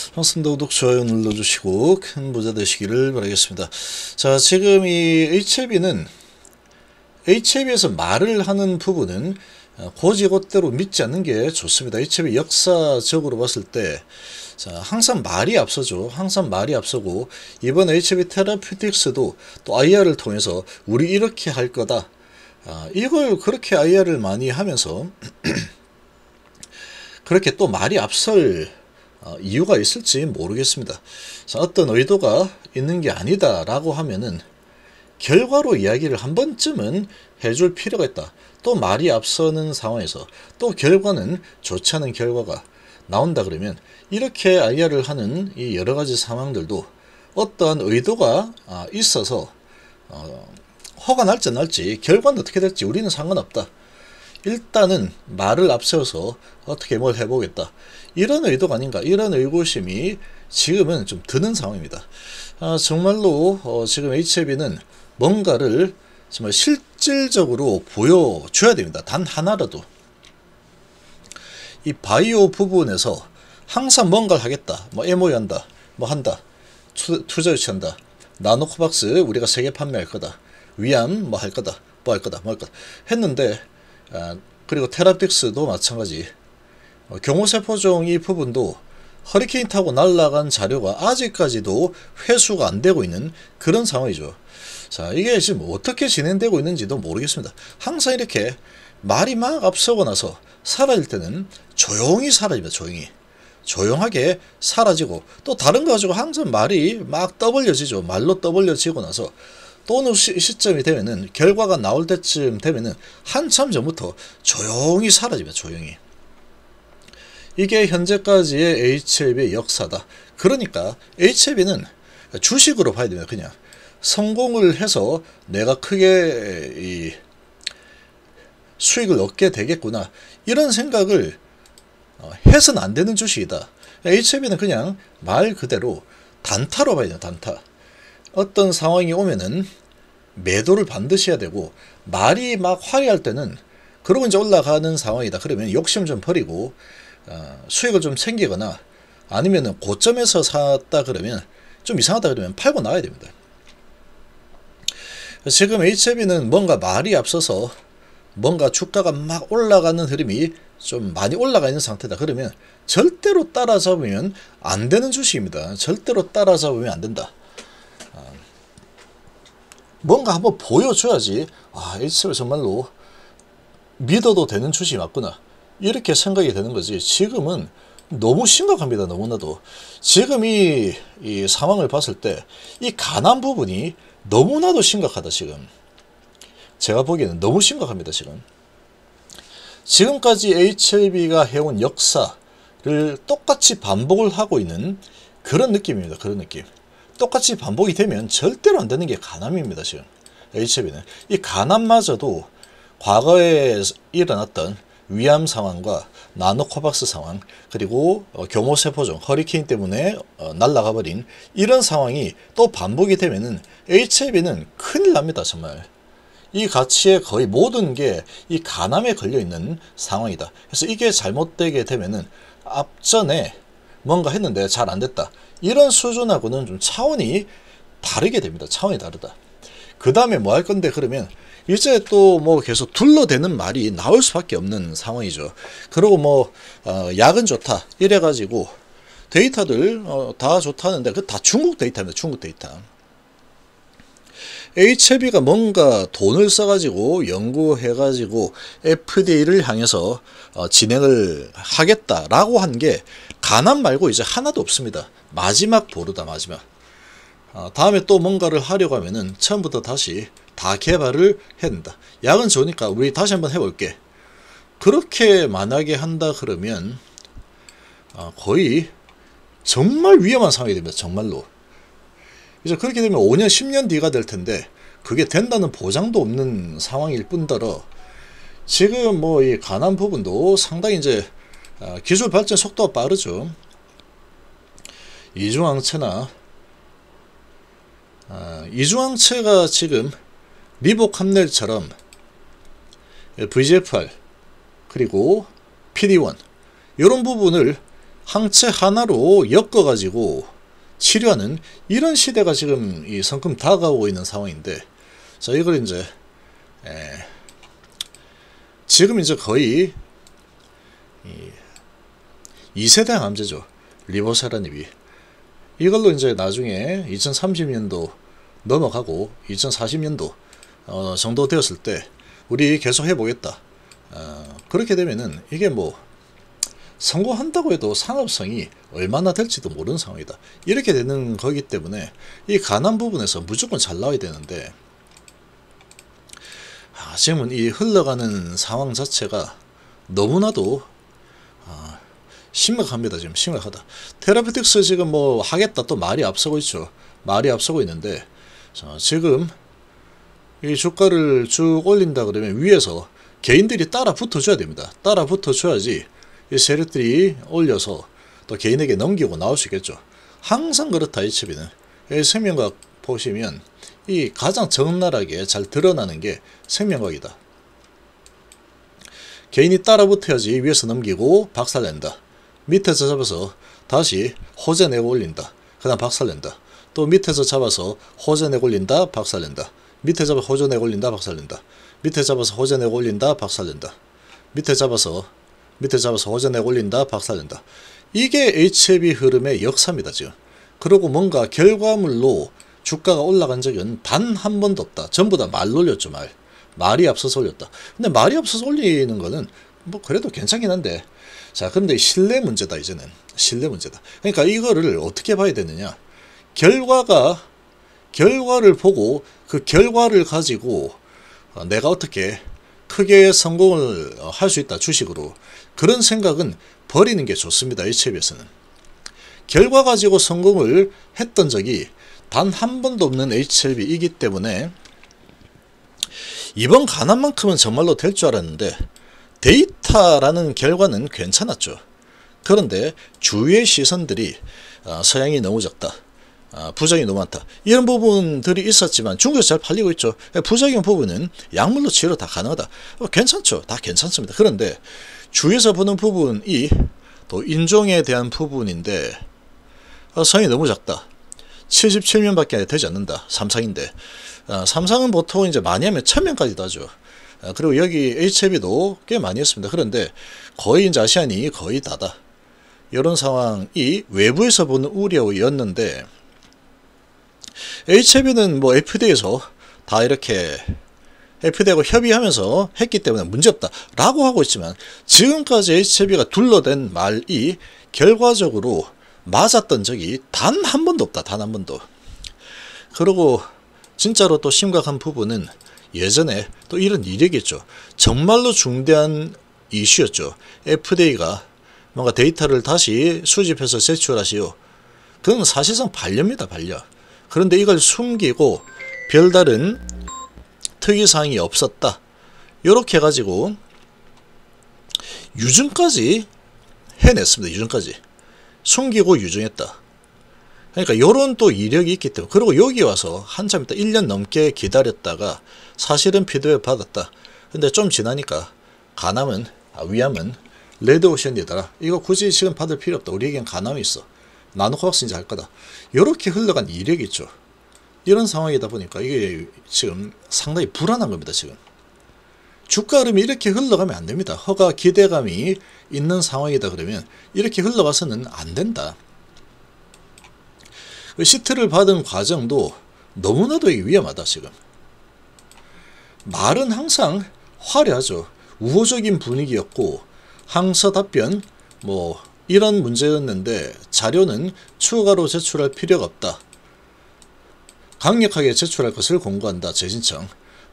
반갑습니다. 구독, 좋아요 눌러주시고 큰 부자 되시기를 바라겠습니다. 자, 지금 이 HAB에서 말을 하는 부분은 곧이곧대로 믿지 않는 게 좋습니다. HAB 역사적으로 봤을 때 자, 항상 말이 앞서죠. 항상 말이 앞서고 이번 HAB 테라퓨틱스도 또 IR을 통해서 우리 이렇게 할 거다. 이걸 그렇게 IR을 많이 하면서 그렇게 또 말이 앞설 이유가 있을지 모르겠습니다. 자, 어떤 의도가 있는 게 아니다 라고 하면은 결과로 이야기를 한 번쯤은 해줄 필요가 있다. 또 말이 앞서는 상황에서 또 결과는 좋지 않은 결과가 나온다 그러면 이렇게 IR을 하는 이 여러 가지 상황들도 어떠한 의도가 있어서 허가 날지 안 날지 결과는 어떻게 될지 우리는 상관없다. 일단은 말을 앞세워서 어떻게 뭘 해보겠다. 이런 의도가 아닌가, 이런 의구심이 지금은 좀 드는 상황입니다. 정말로 지금 HAB는 뭔가를 정말 실질적으로 보여줘야 됩니다. 단 하나라도. 이 바이오 부분에서 항상 뭔가를 하겠다. 뭐 MOU 한다. 뭐 한다. 투자 유치한다. 나노코박스 우리가 세계 판매할 거다. 위암 뭐 할 거다. 뭐 할 거다. 뭐 할 거다. 했는데 그리고 테라픽스도 마찬가지. 경호세포종 이 부분도 허리케인 타고 날아간 자료가 아직까지도 회수가 안 되고 있는 그런 상황이죠. 자, 이게 지금 어떻게 진행되고 있는지도 모르겠습니다. 항상 이렇게 말이 막 앞서고 나서 사라질 때는 조용히 사라집니다. 조용하게 사라지고 또 다른 거 가지고 항상 말이 막 떠벌려지죠. 말로 떠벌려지고 나서 또 어느 시점이 되면은 결과가 나올 때쯤 되면은 한참 전부터 조용히 사라집니다. 조용히. 이게 현재까지의 HAB의 역사다. 그러니까 HAB는 주식으로 봐야 됩니다. 그냥 성공을 해서 내가 크게 이 수익을 얻게 되겠구나 이런 생각을 해서는 안 되는 주식이다. HAB는 그냥 말 그대로 단타로 봐야 돼요. 단타. 어떤 상황이 오면은 매도를 반드시 해야 되고 말이 막 화려할 때는 그러고 이제 올라가는 상황이다. 그러면 욕심 좀 버리고 수익을 좀 챙기거나 아니면은 고점에서 샀다 그러면 좀 이상하다 그러면 팔고 나와야 됩니다. 지금 HAB는 뭔가 말이 앞서서 뭔가 주가가 막 올라가는 흐름이 좀 많이 올라가 있는 상태다. 그러면 절대로 따라잡으면 안 되는 주식입니다. 절대로 따라잡으면 안 된다. 뭔가 한번 보여줘야지 HAB 정말로 믿어도 되는 주식이 맞구나 이렇게 생각이 되는 거지. 지금은 너무 심각합니다. 너무나도 지금 이 상황을 봤을 때 이 가난 부분이 너무나도 심각하다. 지금 제가 보기에는 너무 심각합니다. 지금까지 HAB가 해온 역사를 똑같이 반복을 하고 있는 그런 느낌입니다. 그런 느낌. 똑같이 반복이 되면 절대로 안 되는 게 가남입니다. 지금 HAB는 이 가남마저도 과거에 일어났던 위암 상황과 나노코박스 상황 그리고 교모세포종 허리케인 때문에 날아가 버린 이런 상황이 또 반복이 되면은 HAB는 큰일 납니다. 정말 이 가치의 거의 모든 게 이 가남에 걸려 있는 상황이다. 그래서 이게 잘못되게 되면은 앞전에 뭔가 했는데 잘 안 됐다. 이런 수준하고는 좀 차원이 다르게 됩니다. 차원이 다르다. 그 다음에 뭐 할 건데 그러면 이제 또 뭐 계속 둘러대는 말이 나올 수밖에 없는 상황이죠. 그리고 뭐 약은 좋다 이래가지고 데이터들 다 좋다는데 그 다 중국 데이터입니다. 중국 데이터. HAB가 뭔가 돈을 써가지고 연구해가지고 FDA를 향해서 진행을 하겠다라고 한 게 가남 말고 이제 하나도 없습니다. 마지막 보루다. 마지막. 다음에 또 뭔가를 하려고 하면은 처음부터 다시 다 개발을 해야 된다. 약은 좋으니까 우리 다시 한번 해볼게. 그렇게 만약에 한다 그러면 거의 정말 위험한 상황이 됩니다. 정말로. 이제 그렇게 되면 5년 10년 뒤가 될 텐데 그게 된다는 보장도 없는 상황일 뿐더러 지금 뭐 이 가난 부분도 상당히 이제 기술 발전 속도가 빠르죠. 이중항체가 지금 리보캄넬처럼 VEGFR 그리고 PD-1 이런 부분을 항체 하나로 엮어가지고 치료하는 이런 시대가 지금 이 성큼 다가오고 있는 상황인데, 자, 이걸 이제 지금 이제 거의 2세대 암제죠. 리보세라닙이. 이걸로 이제 나중에 2030년도 넘어가고 2040년도 정도 되었을 때 우리 계속 해보겠다. 그렇게 되면은 이게 뭐 성공한다고 해도 산업성이 얼마나 될지도 모르는 상황이다. 이렇게 되는 거기 때문에 이 간암 부분에서 무조건 잘 나와야 되는데, 지금은 이 흘러가는 상황 자체가 너무나도 심각합니다. 지금 심각하다. 테라피틱스 지금 뭐 하겠다 또 말이 앞서고 있죠. 말이 앞서고 있는데, 지금 이 주가를 쭉 올린다 그러면 위에서 개인들이 따라 붙어줘야 됩니다. 따라 붙어줘야지 이 세력들이 올려서 또 개인에게 넘기고 나올 수 있겠죠. 항상 그렇다. HB는 생명과학 보시면 이 가장 적나라하게 잘 드러나는 게 생명과학이다. 개인이 따라 붙어야지 위에서 넘기고 박살낸다. 밑에서 잡아서 다시 호재 내고 올린다. 그 다음 박살낸다. 또 밑에서 잡아서 호재 내고 올린다. 박살낸다. 밑에 잡아서 호재 내고 올린다. 박살낸다. 밑에 잡아서 호재 내고 올린다. 박살낸다. 밑에 잡아서 호재 내고 올린다. 박살낸다. 이게 HLB 흐름의 역사입니다. 지금. 그리고 뭔가 결과물로 주가가 올라간 적은 단 한 번도 없다. 전부 다 말 올렸죠. 말이 앞서서 올렸다. 근데 말이 앞서서 올리는 거는 뭐 그래도 괜찮긴 한데, 자, 그런데 신뢰 문제다. 이제는 신뢰 문제다. 그러니까 이거를 어떻게 봐야 되느냐, 결과를 보고 그 결과를 가지고 내가 어떻게 크게 성공을 할 수 있다, 주식으로. 그런 생각은 버리는 게 좋습니다. HLB에서는 결과 가지고 성공을 했던 적이 단 한 번도 없는 HLB이기 때문에 이번 간암만큼은 정말로 될 줄 알았는데, 데이터라는 결과는 괜찮았죠. 그런데 주위의 시선들이 서양이 너무 작다, 부작용이 너무 많다, 이런 부분들이 있었지만 중국에서 잘 팔리고 있죠. 부작용 부분은 약물로 치료 다 가능하다. 괜찮죠. 다 괜찮습니다. 그런데 주위에서 보는 부분이 또 인종에 대한 부분인데, 성이 너무 작다. 77명밖에 되지 않는다. 삼상인데, 삼상은 보통 이제 많이 하면 1000명까지도 하죠. 그리고 여기 HLB도 꽤 많이 했습니다. 그런데 거의 이제 아시안이 거의 다다. 이런 상황이 외부에서 보는 우려였는데, HLB는 뭐 FDA에서 다 이렇게 FDA하고 협의하면서 했기 때문에 문제없다 라고 하고 있지만, 지금까지 HLB가 둘러댄 말이 결과적으로 맞았던 적이 단 한 번도 없다. 단 한 번도. 그리고 진짜로 또 심각한 부분은 예전에 또 이런 일이겠죠. 정말로 중대한 이슈였죠. FDA가 뭔가 데이터를 다시 수집해서 제출하시오. 그건 사실상 반려입니다. 반려. 그런데 이걸 숨기고 별다른 특이사항이 없었다. 요렇게 해가지고 유증까지 해냈습니다. 유증까지. 숨기고 유증했다. 그러니까 요런 또 이력이 있기 때문에. 그리고 여기 와서 한참 있다 1년 넘게 기다렸다가 사실은 피드백 받았다. 근데 좀 지나니까 위암은 레드오션이더라. 이거 굳이 지금 받을 필요 없다. 우리에겐 간암이 있어. 나노코박스인지 할 거다. 요렇게 흘러간 이력이 있죠. 이런 상황이다 보니까 이게 지금 상당히 불안한 겁니다. 지금 주가 흐름이 이렇게 흘러가면 안 됩니다. 허가 기대감이 있는 상황이다 그러면 이렇게 흘러가서는 안 된다. 시트를 받은 과정도 너무나도 위험하다. 지금 말은 항상 화려하죠. 우호적인 분위기였고 항서 답변 뭐 이런 문제였는데, 자료는 추가로 제출할 필요가 없다. 강력하게 제출할 것을 권고한다. 재신청.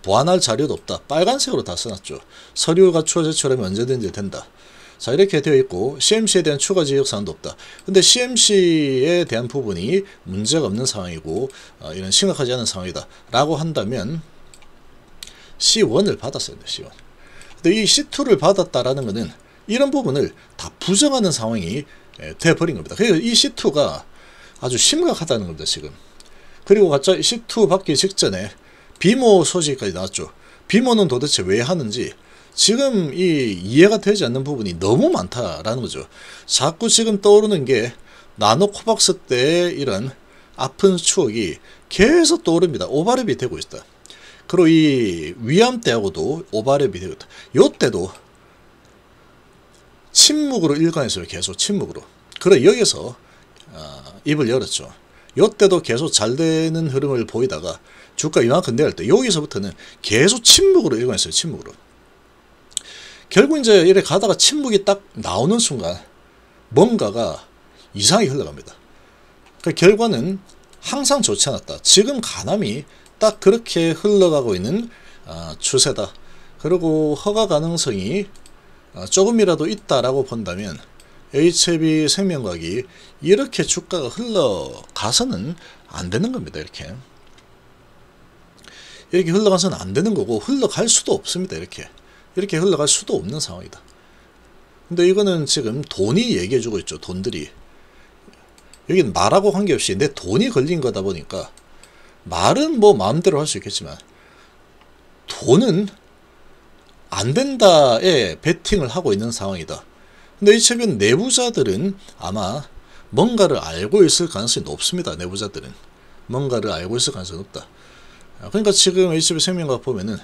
보완할 자료도 없다. 빨간색으로 다 써놨죠. 서류가 추가 제출하면 언제든지 된다. 자, 이렇게 되어 있고 CMC에 대한 추가 지적사항도 없다. 근데 CMC에 대한 부분이 문제가 없는 상황이고 이런 심각하지 않은 상황이다 라고 한다면 C1을 받았어야 돼요. C1. 근데 이 C2를 받았다라는 것은 이런 부분을 다 부정하는 상황이 돼버린 겁니다. 그래서 이 C2가 아주 심각하다는 겁니다. 지금. 그리고 갑자기 C2 받기 직전에 비모 소식까지 나왔죠. 비모는 도대체 왜 하는지, 지금 이 이해가 되지 않는 부분이 너무 많다라는 거죠. 자꾸 지금 떠오르는 게 나노코박스 때의 이런 아픈 추억이 계속 떠오릅니다. 오버랩이 되고 있다. 그리고 이 위암 때하고도 오버랩이 되고 있다. 요때도 침묵으로 일관했어요. 계속 침묵으로. 그래 여기서 입을 열었죠. 요때도 계속 잘 되는 흐름을 보이다가 주가 이만큼 내릴 때 여기서부터는 계속 침묵으로 일관했어요. 침묵으로. 결국 이제 이렇게 가다가 침묵이 딱 나오는 순간 뭔가가 이상하게 흘러갑니다. 그 결과는 항상 좋지 않았다. 지금 가남이 딱 그렇게 흘러가고 있는 추세다. 그리고 허가 가능성이 조금이라도 있다라고 본다면 HLB 생명과학이 이렇게 주가가 흘러가서는 안 되는 겁니다. 이렇게 흘러가서는 안 되는 거고 흘러갈 수도 없습니다. 이렇게 흘러갈 수도 없는 상황이다. 근데 이거는 지금 돈이 얘기해주고 있죠. 돈들이. 여기는 말하고 관계없이 내 돈이 걸린 거다 보니까 말은 뭐 마음대로 할 수 있겠지만 돈은 안 된다에 베팅을 하고 있는 상황이다. 근데 이 최근 내부자들은 아마 뭔가를 알고 있을 가능성이 높습니다. 내부자들은 뭔가를 알고 있을 가능성이 높다. 그러니까 지금 HB 생명과학 보면은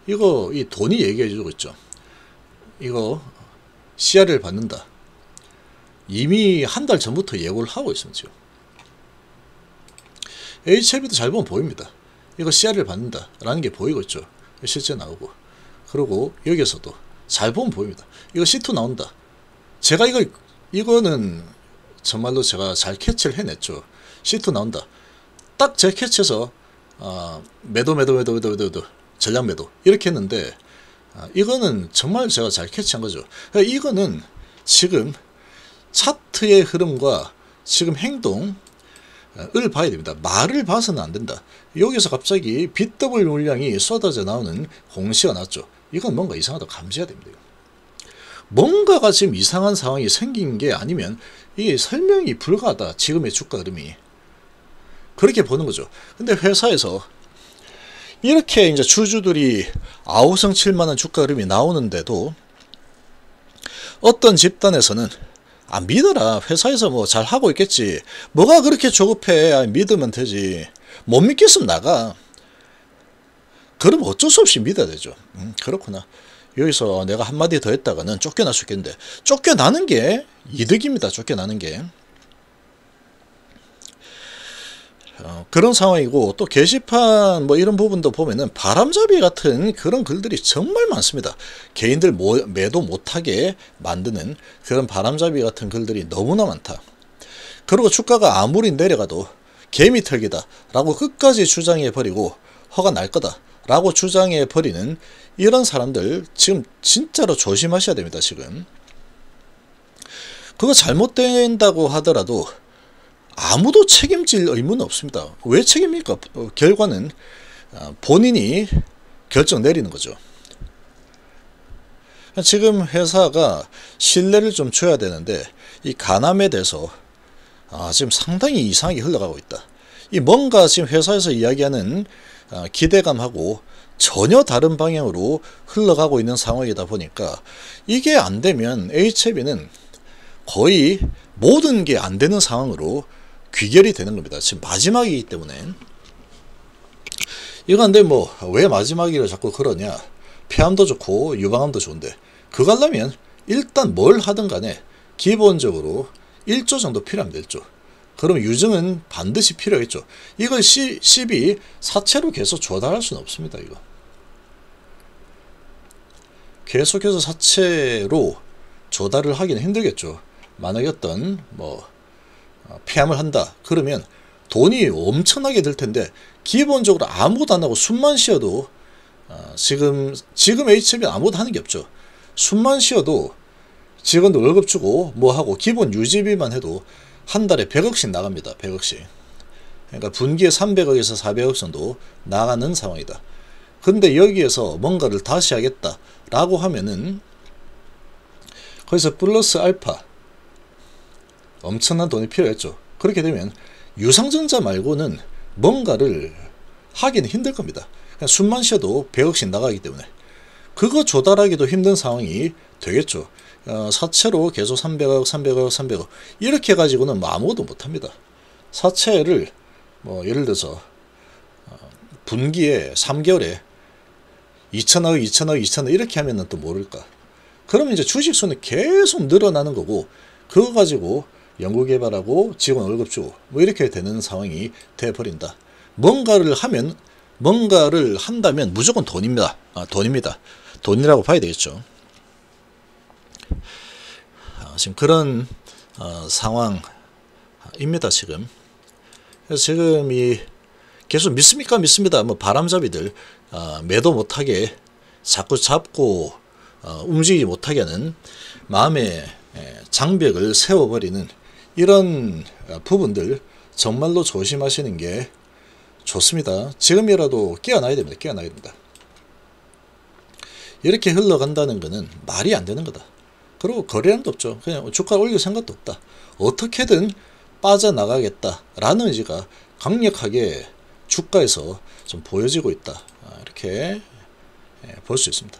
이거 이 돈이 얘기해주고 있죠. 이거 CR을 받는다. 이미 한 달 전부터 예고를 하고 있습니다. 지금 HLB도 잘 보면 보입니다. 이거 CR을 받는다 라는 게 보이고 있죠. 실제 나오고. 그리고 여기서도 잘 보면 보입니다. 이거 C2 나온다. 제가 이거는 정말로 제가 잘 캐치를 해냈죠. C2 나온다. 딱 제 캐치해서 매도 전량 매도 이렇게 했는데 이거는 정말 제가 잘 캐치한 거죠. 이거는 지금 차트의 흐름과 지금 행동을 봐야 됩니다. 말을 봐서는 안 된다. 여기서 갑자기 BW 물량이 쏟아져 나오는 공시가 났죠. 이건 뭔가 이상하다고 감지해야 됩니다. 뭔가가 지금 이상한 상황이 생긴 게 아니면 이게 설명이 불가하다. 지금의 주가 흐름이. 그렇게 보는 거죠. 근데 회사에서 이렇게 이제 주주들이 아우성 7만원 주가 흐름이 나오는데도 어떤 집단에서는 믿어라. 회사에서 뭐 잘하고 있겠지. 뭐가 그렇게 조급해. 믿으면 되지. 못 믿겠으면 나가. 그럼 어쩔 수 없이 믿어야 되죠. 그렇구나. 여기서 내가 한마디 더 했다가는 쫓겨날 수 있겠는데 쫓겨나는 게 이득입니다. 쫓겨나는 게. 그런 상황이고 또 게시판 뭐 이런 부분도 보면은 바람잡이 같은 그런 글들이 정말 많습니다. 개인들 매도 못하게 만드는 그런 바람잡이 같은 글들이 너무나 많다. 그리고 주가가 아무리 내려가도 개미 털기다 라고 끝까지 주장해 버리고 허가 날 거다 라고 주장해 버리는 이런 사람들 지금 진짜로 조심하셔야 됩니다. 지금 그거 잘못된다고 하더라도 아무도 책임질 의무는 없습니다. 왜 책임입니까? 결과는 본인이 결정 내리는 거죠. 지금 회사가 신뢰를 좀 줘야 되는데 이 가남에 대해서 지금 상당히 이상하게 흘러가고 있다. 이 뭔가 지금 회사에서 이야기하는 기대감하고 전혀 다른 방향으로 흘러가고 있는 상황이다 보니까 이게 안 되면 HLB는 거의 모든 게 안 되는 상황으로 귀결이 되는 겁니다. 지금 마지막이기 때문에. 이거 근데 뭐 왜 마지막이라 자꾸 그러냐. 폐암도 좋고 유방암도 좋은데 그거 하려면 일단 뭘 하든 간에 기본적으로 1조 정도 필요합니다. 1조. 그럼 유증은 반드시 필요하겠죠. 이걸 CB 사채로 계속 조달할 수는 없습니다. 이거 계속해서 사채로 조달을 하기는 힘들겠죠. 만약에 어떤 폐암을 한다 그러면 돈이 엄청나게 들 텐데 기본적으로 아무것도 안 하고 숨만 쉬어도 지금 HLB는 아무것도 하는 게 없죠. 숨만 쉬어도 직원들 월급 주고 뭐 하고 기본 유지비만 해도 한 달에 100억씩 나갑니다. 100억씩. 그러니까 분기에 300억에서 400억 정도 나가는 상황이다. 근데 여기에서 뭔가를 다시 하겠다 라고 하면은 거기서 플러스 알파 엄청난 돈이 필요했죠. 그렇게 되면 유상증자 말고는 뭔가를 하기는 힘들 겁니다. 그냥 숨만 쉬어도 100억씩 나가기 때문에. 그거 조달하기도 힘든 상황이 되겠죠. 사채로 계속 300억, 300억, 300억 이렇게 가지고는 뭐 아무것도 못합니다. 사채를 뭐 예를 들어서 분기에 3개월에 2천억, 2천억, 2천억 이렇게 하면은 또 모를까. 그러면 이제 주식수는 계속 늘어나는 거고 그거 가지고 연구개발하고 직원 월급 주고 뭐 이렇게 되는 상황이 돼버린다. 뭔가를 한다면 무조건 돈입니다. 돈입니다. 돈이라고 봐야 되겠죠. 지금 그런 상황입니다. 지금. 그래서 지금 이 계속 믿습니까? 믿습니다. 뭐 바람잡이들 매도 못하게 자꾸 잡고 움직이지 못하게 하는 마음의 장벽을 세워버리는 이런 부분들 정말로 조심하시는 게 좋습니다. 지금이라도 깨어나야 됩니다. 깨어나야 됩니다. 이렇게 흘러간다는 것은 말이 안 되는 거다. 그리고 거래량도 없죠. 그냥 주가 올릴 생각도 없다. 어떻게든 빠져나가겠다라는 의지가 강력하게 주가에서 좀 보여지고 있다. 이렇게 볼 수 있습니다.